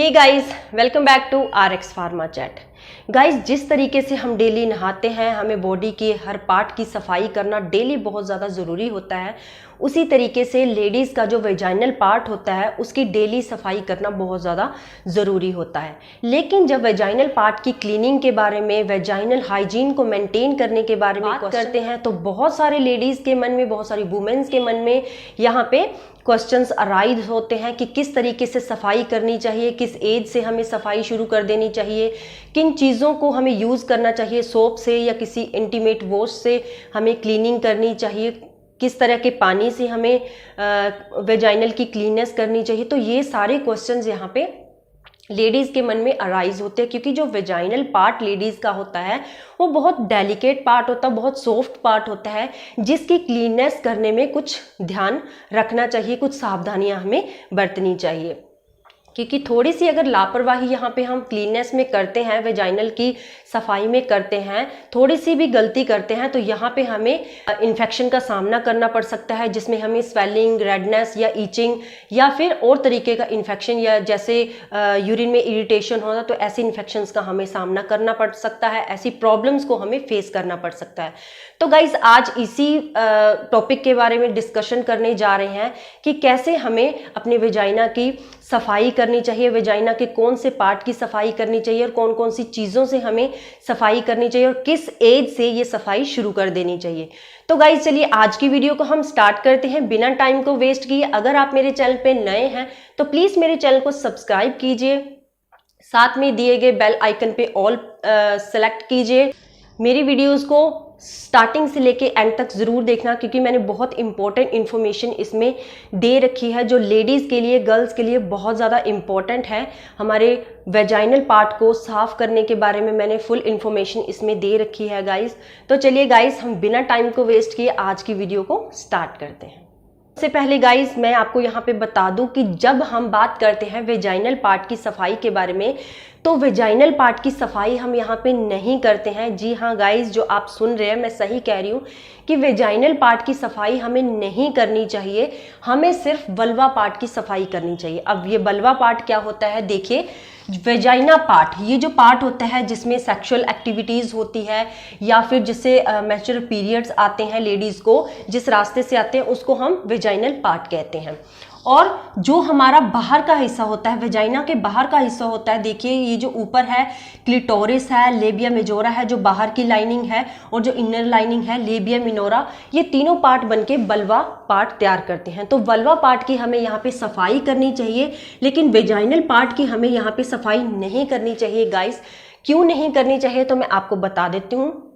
Hey guys, welcome back to RX pharma chat. Guys, जिस तरीके से हम डेली नहाते हैं, हमें बॉडी की हर पार्ट की सफाई करना डेली बहुत ज़्यादा ज़रूरी होता है। उसी तरीके से लेडीज़ का जो वेजाइनल पार्ट होता है उसकी डेली सफाई करना बहुत ज़्यादा ज़रूरी होता है। लेकिन जब वेजाइनल पार्ट की क्लीनिंग के बारे में, वेजाइनल हाइजीन को मेंटेन करने के बारे में बात करते हैं तो बहुत सारे लेडीज़ के मन में, बहुत सारी वुमेन्स के मन में यहाँ पे क्वेश्चंस अराइज होते हैं कि किस तरीके से सफाई करनी चाहिए, किस एज से हमें सफाई शुरू कर देनी चाहिए, किन चीज़ों को हमें यूज़ करना चाहिए, सोप से या किसी इंटीमेट वॉश से हमें क्लीनिंग करनी चाहिए, किस तरह के पानी से हमें वेजाइनल की क्लीननेस करनी चाहिए। तो ये सारे क्वेश्चंस यहाँ पे लेडीज़ के मन में अराइज होते हैं, क्योंकि जो वेजाइनल पार्ट लेडीज़ का होता है वो बहुत डेलिकेट पार्ट होता है, बहुत सॉफ्ट पार्ट होता है, जिसकी क्लीननेस करने में कुछ ध्यान रखना चाहिए, कुछ सावधानियां हमें बरतनी चाहिए। क्योंकि थोड़ी सी अगर लापरवाही यहाँ पे हम क्लीननेस में करते हैं, वेजाइनल की सफाई में करते हैं, थोड़ी सी भी गलती करते हैं तो यहाँ पे हमें इन्फेक्शन का सामना करना पड़ सकता है, जिसमें हमें स्वेलिंग, रेडनेस या ईचिंग या फिर और तरीके का इन्फेक्शन, या जैसे यूरिन में इरिटेशन होना, तो ऐसे इन्फेक्शंस का हमें सामना करना पड़ सकता है, ऐसी प्रॉब्लम्स को हमें फेस करना पड़ सकता है। तो गाइज, आज इसी टॉपिक के बारे में डिस्कशन करने जा रहे हैं कि कैसे हमें अपने वेजाइना की सफाई करनी चाहिए, वेजाइना के कौन से पार्ट की सफाई करनी चाहिए और कौन कौन सी चीज़ों से हमें सफाई करनी चाहिए और किस एज से ये सफाई शुरू कर देनी चाहिए। तो गाइज, चलिए आज की वीडियो को हम स्टार्ट करते हैं बिना टाइम को वेस्ट किए। अगर आप मेरे चैनल पे नए हैं तो प्लीज़ मेरे चैनल को सब्सक्राइब कीजिए, साथ में दिए गए बेल आइकन पे ऑल सेलेक्ट कीजिए। मेरी वीडियोज़ को स्टार्टिंग से लेके एंड तक ज़रूर देखना, क्योंकि मैंने बहुत इंपॉर्टेंट इन्फॉर्मेशन इसमें दे रखी है जो लेडीज़ के लिए, गर्ल्स के लिए बहुत ज़्यादा इम्पॉर्टेंट है। हमारे वेजाइनल पार्ट को साफ़ करने के बारे में मैंने फुल इन्फॉर्मेशन इसमें दे रखी है गाइस। तो चलिए गाइस, हम बिना टाइम को वेस्ट किए आज की वीडियो को स्टार्ट करते हैं। सबसे पहले गाइस, मैं आपको यहाँ पे बता दूं कि जब हम बात करते हैं वेजाइनल पार्ट की सफाई के बारे में, तो वेजाइनल पार्ट की सफाई हम यहाँ पे नहीं करते हैं। जी हाँ गाइस, जो आप सुन रहे हैं मैं सही कह रही हूँ कि वेजाइनल पार्ट की सफाई हमें नहीं करनी चाहिए, हमें सिर्फ वल्वा पार्ट की सफाई करनी चाहिए। अब ये वल्वा पार्ट क्या होता है, देखिए, वेजाइना पार्ट, ये जो पार्ट होता है जिसमें सेक्सुअल एक्टिविटीज़ होती है या फिर जिससे मेंस्ट्रुअल पीरियड्स आते हैं लेडीज़ को, जिस रास्ते से आते हैं उसको हम वेजाइनल पार्ट कहते हैं। और जो हमारा बाहर का हिस्सा होता है, वेजाइना के बाहर का हिस्सा होता है, देखिए ये जो ऊपर है क्लिटोरिस है, लेबिया मेजोरा है जो बाहर की लाइनिंग है, और जो इनर लाइनिंग है लेबिया मिनोरा, ये तीनों पार्ट बनके वल्वा पार्ट तैयार करते हैं। तो वल्वा पार्ट की हमें यहाँ पे सफाई करनी चाहिए, लेकिन वेजाइनल पार्ट की हमें यहाँ पे सफाई नहीं करनी चाहिए गाइस। क्यों नहीं करनी चाहिए तो मैं आपको बता देती हूँ।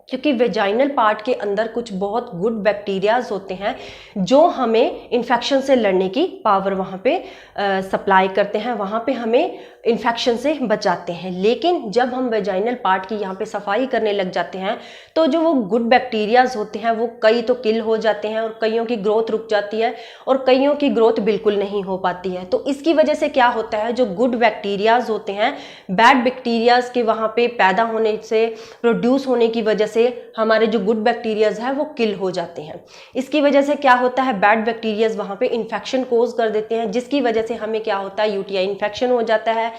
क्योंकि वेजाइनल पार्ट के अंदर कुछ बहुत गुड बैक्टीरियाज होते हैं जो हमें इन्फेक्शन से लड़ने की पावर वहाँ पे सप्लाई करते हैं, वहाँ पे हमें इन्फेक्शन से बचाते हैं। लेकिन जब हम वेजाइनल पार्ट की यहाँ पे सफाई करने लग जाते हैं तो जो वो गुड बैक्टीरियाज होते हैं वो कई तो किल हो जाते हैं, और कईयों की ग्रोथ रुक जाती है, और कईयों की ग्रोथ बिल्कुल नहीं हो पाती है। तो इसकी वजह से क्या होता है, जो गुड बैक्टीरियाज होते हैं, बैड बैक्टीरियाज के वहाँ पे पैदा होने से, प्रोड्यूस होने की वजह से हमारे जो गुड बैक्टीरियाज है वो किल हो जाते हैं। इसकी वजह से क्या होता है, बैड बैक्टीरियाज वहाँ पे इन्फेक्शन कोज कर देते हैं, जिसकी वजह से हमें क्या होता है, यूटीआई इन्फेक्शन हो जाता है।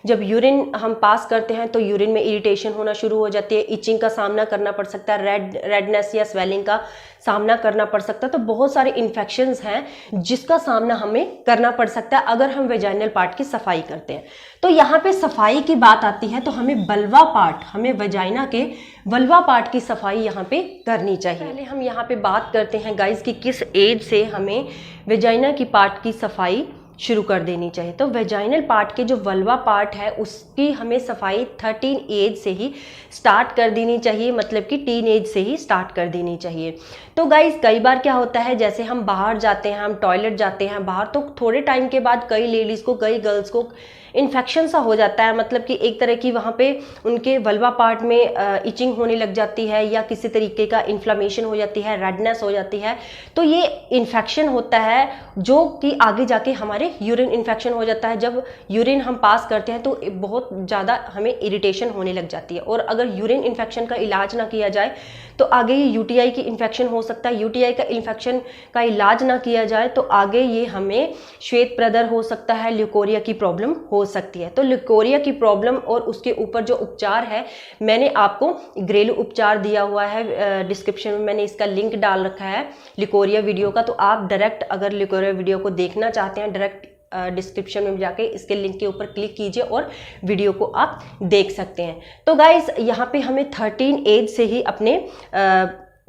जब यूरिन हम पास करते हैं तो यूरिन में इरिटेशन होना शुरू हो जाती है, इचिंग का सामना करना पड़ सकता है, रेडनेस या स्वेलिंग का सामना करना पड़ सकता है। तो बहुत सारे इन्फेक्शंस हैं जिसका सामना हमें करना पड़ सकता है अगर हम वेजाइनल पार्ट की सफाई करते हैं। तो यहाँ पे सफाई की बात आती है तो हमें वल्वा पार्ट, हमें वेजाइना के वल्वा पार्ट की सफाई यहाँ पे करनी चाहिए। पहले हम यहाँ पे बात करते हैं गाइज कि किस एज से हमें वेजाइना की पार्ट की सफाई शुरू कर देनी चाहिए। तो वेजाइनल पार्ट के जो वल्वा पार्ट है उसकी हमें सफाई 13 एज से ही स्टार्ट कर देनी चाहिए, मतलब कि टीन एज से ही स्टार्ट कर देनी चाहिए। तो गाइस, कई बार क्या होता है, जैसे हम बाहर जाते हैं, हम टॉयलेट जाते हैं बाहर, तो थोड़े टाइम के बाद कई लेडीज़ को, कई गर्ल्स को इन्फेक्शन सा हो जाता है, मतलब कि एक तरह की वहाँ पे उनके वल्वा पार्ट में इचिंग होने लग जाती है या किसी तरीके का इन्फ्लामेशन हो जाती है, रेडनेस हो जाती है। तो ये इन्फेक्शन होता है जो कि आगे जाके हमारे यूरिन इन्फेक्शन हो जाता है। जब यूरिन हम पास करते हैं तो बहुत ज़्यादा हमें इरिटेशन होने लग जाती है, और अगर यूरिन इन्फेक्शन का इलाज ना किया जाए तो आगे ये यूटीआई की इन्फेक्शन हो सकता है। यूटीआई का इन्फेक्शन का इलाज ना किया जाए तो आगे ये हमें श्वेत प्रदर हो सकता है, ल्यूकोरिया की प्रॉब्लम हो सकती है। तो लिकोरिया की प्रॉब्लम और उसके ऊपर जो उपचार है, मैंने आपको घरेलू उपचार दिया हुआ है, डिस्क्रिप्शन में मैंने इसका लिंक डाल रखा है लिकोरिया वीडियो का। तो आप डायरेक्ट अगर लिकोरिया वीडियो को देखना चाहते हैं, डायरेक्ट डिस्क्रिप्शन में जाके इसके लिंक के ऊपर क्लिक कीजिए और वीडियो को आप देख सकते हैं। तो गाइस यहाँ पे हमें 13 एज से ही अपने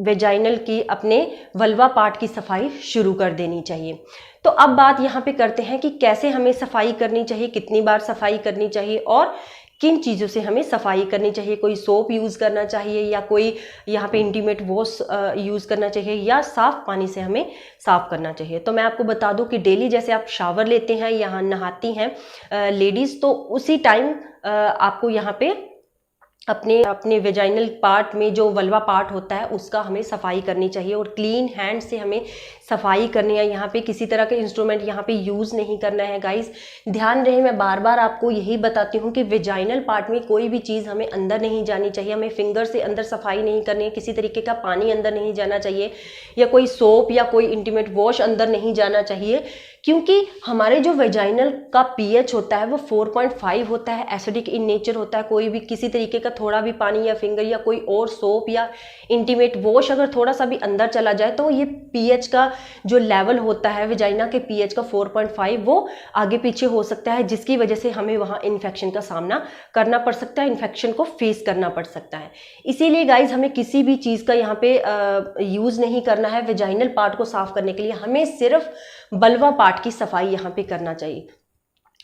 वेजाइनल की, अपने वल्वा पार्ट की सफाई शुरू कर देनी चाहिए। तो अब बात यहाँ पे करते हैं कि कैसे हमें सफाई करनी चाहिए, कितनी बार सफाई करनी चाहिए और किन चीज़ों से हमें सफाई करनी चाहिए। कोई सोप यूज़ करना चाहिए या कोई यहाँ पे इंटीमेट वॉश यूज़ करना चाहिए या साफ़ पानी से हमें साफ़ करना चाहिए। तो मैं आपको बता दूं कि डेली जैसे आप शावर लेते हैं, यहाँ नहाती हैं लेडीज़, तो उसी टाइम आपको यहाँ पे अपने वेजाइनल पार्ट में जो वल्वा पार्ट होता है उसका हमें सफाई करनी चाहिए और क्लीन हैंड से हमें सफाई करनी है। यहाँ पे किसी तरह के इंस्ट्रूमेंट यहाँ पे यूज़ नहीं करना है गाइस। ध्यान रहे, मैं बार बार आपको यही बताती हूँ कि वेजाइनल पार्ट में कोई भी चीज़ हमें अंदर नहीं जानी चाहिए। हमें फिंगर से अंदर सफाई नहीं करनी है, किसी तरीके का पानी अंदर नहीं जाना चाहिए या कोई सोप या कोई इंटीमेट वॉश अंदर नहीं जाना चाहिए, क्योंकि हमारे जो वेजाइनल का पीएच होता है वो 4.5 होता है, एसिडिक इन नेचर होता है। कोई भी किसी तरीके का थोड़ा भी पानी या फिंगर या कोई और सोप या इंटीमेट वॉश अगर थोड़ा सा भी अंदर चला जाए तो ये पीएच का जो लेवल होता है वेजाइना के पीएच का 4.5 वो आगे पीछे हो सकता है, जिसकी वजह से हमें वहाँ इन्फेक्शन का सामना करना पड़ सकता है, इन्फेक्शन को फेस करना पड़ सकता है। इसीलिए गाइज हमें किसी भी चीज़ का यहाँ पे यूज़ नहीं करना है वेजाइनल पार्ट को साफ करने के लिए। हमें सिर्फ वल्वा पार्ट की सफाई यहाँ पे करना चाहिए।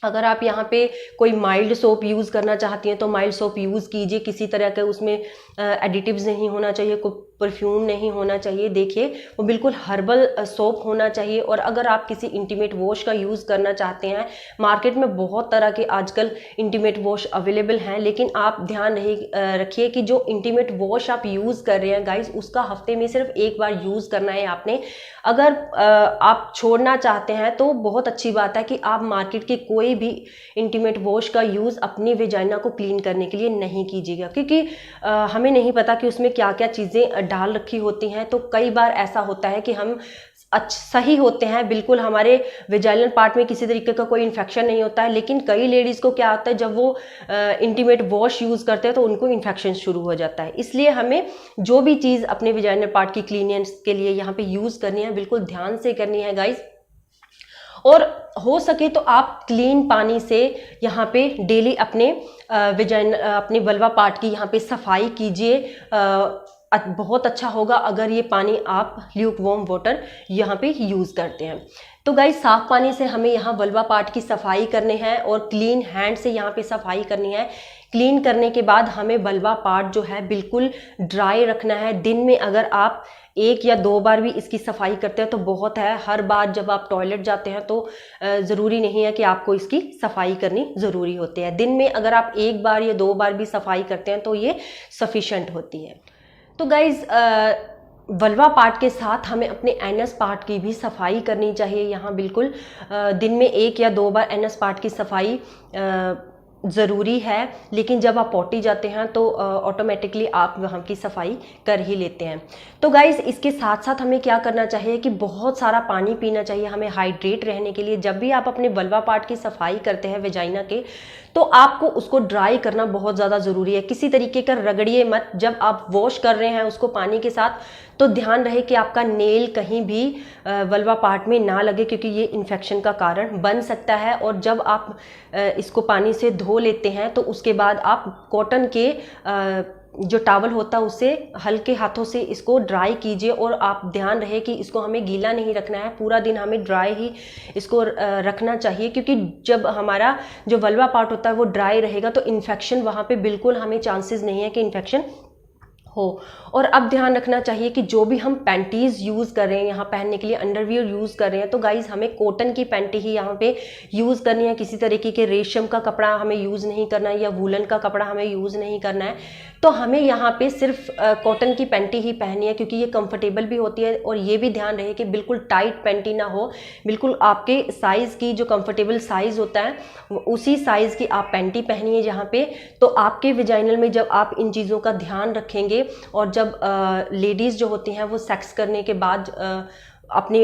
अगर आप यहाँ पे कोई माइल्ड सोप यूज़ करना चाहती हैं तो माइल्ड सोप यूज़ कीजिए, किसी तरह के उसमें एडिटिव्स नहीं होना चाहिए, कोई परफ्यूम नहीं होना चाहिए। देखिए वो बिल्कुल हर्बल सोप होना चाहिए। और अगर आप किसी इंटीमेट वॉश का यूज़ करना चाहते हैं, मार्केट में बहुत तरह के आजकल इंटीमेट वॉश अवेलेबल हैं, लेकिन आप ध्यान रखिए कि जो इंटीमेट वॉश आप यूज़ कर रहे हैं गाइज उसका हफ्ते में सिर्फ एक बार यूज़ करना है आपने। अगर आप छोड़ना चाहते हैं तो बहुत अच्छी बात है कि आप मार्केट के कोई भी इंटीमेट वॉश का यूज़ अपनी वेजाइना को क्लीन करने के लिए नहीं कीजिएगा, क्योंकि हमें नहीं पता कि उसमें क्या क्या चीज़ें डाल रखी होती हैं। तो कई बार ऐसा होता है कि हम सही होते हैं, बिल्कुल हमारे वेजाइनल पार्ट में किसी तरीके का कोई इन्फेक्शन नहीं होता है, लेकिन कई लेडीज़ को क्या होता है जब वो इंटीमेट वॉश यूज़ करते हैं तो उनको इन्फेक्शन शुरू हो जाता है। इसलिए हमें जो भी चीज़ अपने वेजाइनल पार्ट की क्लीनेंस के लिए यहाँ पे यूज़ करनी है बिल्कुल ध्यान से करनी है गाइज। और हो सके तो आप क्लीन पानी से यहाँ पे डेली अपने वल्वा पार्ट की यहाँ पे सफाई कीजिए। बहुत अच्छा होगा अगर ये पानी आप ल्यूक वार्म वाटर यहाँ पे यूज़ करते हैं। तो गाइस साफ पानी से हमें यहाँ वल्वा पार्ट की सफाई करनी है और क्लीन हैंड से यहाँ पे सफाई करनी है। क्लीन करने के बाद हमें वल्वा पार्ट जो है बिल्कुल ड्राई रखना है। दिन में अगर आप 1 या 2 बार भी इसकी सफाई करते हैं तो बहुत है। हर बार जब आप टॉयलेट जाते हैं तो ज़रूरी नहीं है कि आपको इसकी सफाई करनी ज़रूरी होती है। दिन में अगर आप 1 बार या 2 बार भी सफाई करते हैं तो ये सफिशेंट होती है। तो गाइज़ वल्वा पार्ट के साथ हमें अपने एनस पार्ट की भी सफाई करनी चाहिए। यहाँ बिल्कुल दिन में 1 या 2 बार एनस पार्ट की सफाई ज़रूरी है, लेकिन जब आप पॉटी जाते हैं तो ऑटोमेटिकली आप वहाँ की सफाई कर ही लेते हैं। तो गाइज़ इसके साथ साथ हमें क्या करना चाहिए कि बहुत सारा पानी पीना चाहिए हमें हाइड्रेट रहने के लिए। जब भी आप अपने वल्वा पार्ट की सफाई करते हैं वेजाइना के तो आपको उसको ड्राई करना बहुत ज़्यादा ज़रूरी है। किसी तरीके का रगड़िए मत। जब आप वॉश कर रहे हैं उसको पानी के साथ तो ध्यान रहे कि आपका नेल कहीं भी वल्वा पार्ट में ना लगे, क्योंकि ये इन्फेक्शन का कारण बन सकता है। और जब आप इसको पानी से धो लेते हैं तो उसके बाद आप कॉटन के जो टॉवल होता है उससे हल्के हाथों से इसको ड्राई कीजिए। और आप ध्यान रहे कि इसको हमें गीला नहीं रखना है, पूरा दिन हमें ड्राई ही इसको रखना चाहिए, क्योंकि जब हमारा जो वल्वा पार्ट होता है वो ड्राई रहेगा तो इन्फेक्शन वहाँ पे बिल्कुल हमें चांसेस नहीं है कि इन्फेक्शन हो। और अब ध्यान रखना चाहिए कि जो भी हम पैंटीज़ यूज़ कर रहे हैं यहाँ पहनने के लिए, अंडरवियर यूज़ कर रहे हैं, तो गाइज़ हमें कॉटन की पैंटी ही यहाँ पे यूज़ करनी है। किसी तरीके के रेशम का कपड़ा हमें यूज़ नहीं करना है या वूलन का कपड़ा हमें यूज़ नहीं करना है। तो हमें यहाँ पे सिर्फ कॉटन की पैंटी ही पहननी है, क्योंकि ये कंफर्टेबल भी होती है। और ये भी ध्यान रहे कि बिल्कुल टाइट पैंटी ना हो, बिल्कुल आपके साइज़ की जो कंफर्टेबल साइज़ होता है उसी साइज़ की आप पैंटी पहनिए यहाँ पे। तो आपके वेजाइनल में जब आप इन चीज़ों का ध्यान रखेंगे और जब लेडीज़ जो होती हैं वो सेक्स करने के बाद अपने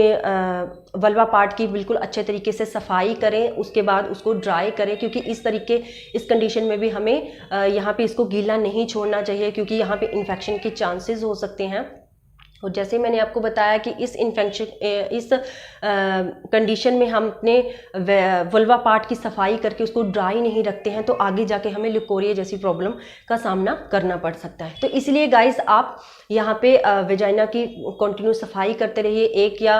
वल्वा पार्ट की बिल्कुल अच्छे तरीके से सफाई करें, उसके बाद उसको ड्राई करें, क्योंकि इस कंडीशन में भी हमें यहाँ पे इसको गीला नहीं छोड़ना चाहिए, क्योंकि यहाँ पे इन्फेक्शन के चांसेस हो सकते हैं। और जैसे मैंने आपको बताया कि इस कंडीशन में हम अपने वल्वा पार्ट की सफाई करके उसको ड्राई नहीं रखते हैं तो आगे जाके हमें ल्यूकोरिया जैसी प्रॉब्लम का सामना करना पड़ सकता है। तो इसलिए गाइस आप यहाँ पे वेजाइना की कंटिन्यू सफाई करते रहिए। 1 या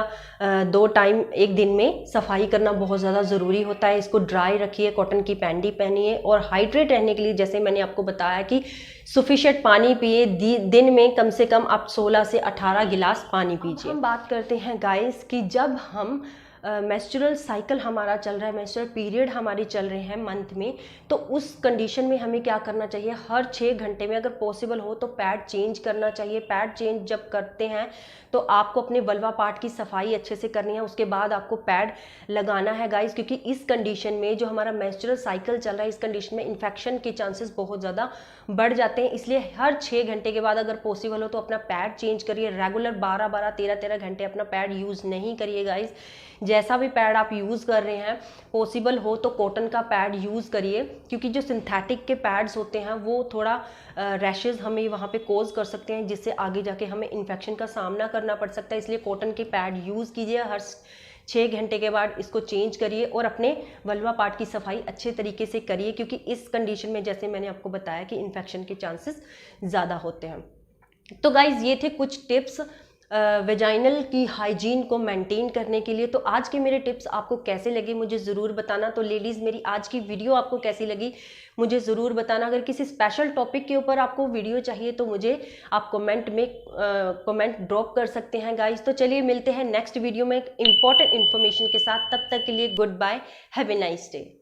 2 टाइम एक दिन में सफाई करना बहुत ज़्यादा ज़रूरी होता है। इसको ड्राई रखिए, कॉटन की पैंडी पहनिए और हाइड्रेट रहने के लिए जैसे मैंने आपको बताया कि सफिशिएंट पानी पिए। दिन में कम से कम आप 16 से 18 गिलास पानी पीजिए। हम बात करते हैं गाइस कि जब हम मेंस्ट्रुअल साइकिल हमारा चल रहा है, मेंस्ट्रुअल पीरियड हमारी चल रहे हैं मंथ में, तो उस कंडीशन में हमें क्या करना चाहिए, हर 6 घंटे में अगर पॉसिबल हो तो पैड चेंज करना चाहिए। पैड चेंज जब करते हैं तो आपको अपने वल्वा पार्ट की सफाई अच्छे से करनी है, उसके बाद आपको पैड लगाना है गाइस, क्योंकि इस कंडीशन में जो हमारा मेंस्ट्रुअल साइकिल चल रहा है, इस कंडीशन में इन्फेक्शन के चांसेस बहुत ज़्यादा बढ़ जाते हैं। इसलिए हर 6 घंटे के बाद अगर पॉसिबल हो तो अपना पैड चेंज करिए। रेगुलर 12-12, 13-13 घंटे अपना पैड यूज़ नहीं करिए गाइस। जैसा भी पैड आप यूज़ कर रहे हैं, पॉसिबल हो तो कॉटन का पैड यूज़ करिए, क्योंकि जो सिंथेटिक के पैड्स होते हैं वो थोड़ा रैशेज़ हमें वहाँ पे कोज कर सकते हैं, जिससे आगे जाके हमें इन्फेक्शन का सामना करना पड़ सकता है। इसलिए कॉटन के पैड यूज़ कीजिए, हर 6 घंटे के बाद इसको चेंज करिए और अपने वल्वा पार्ट की सफाई अच्छे तरीके से करिए, क्योंकि इस कंडीशन में जैसे मैंने आपको बताया कि इन्फेक्शन के चांसेस ज़्यादा होते हैं। तो गाइज ये थे कुछ टिप्स वेजाइनल की हाइजीन को मेंटेन करने के लिए। तो आज के मेरे टिप्स आपको कैसे लगे मुझे ज़रूर बताना। तो लेडीज़, मेरी आज की वीडियो आपको कैसी लगी मुझे ज़रूर बताना। अगर किसी स्पेशल टॉपिक के ऊपर आपको वीडियो चाहिए तो मुझे आप कमेंट में कमेंट ड्रॉप कर सकते हैं गाइज। तो चलिए मिलते हैं नेक्स्ट वीडियो में एक इंपॉर्टेंट इन्फॉर्मेशन के साथ। तब तक के लिए good bye, have a nice day.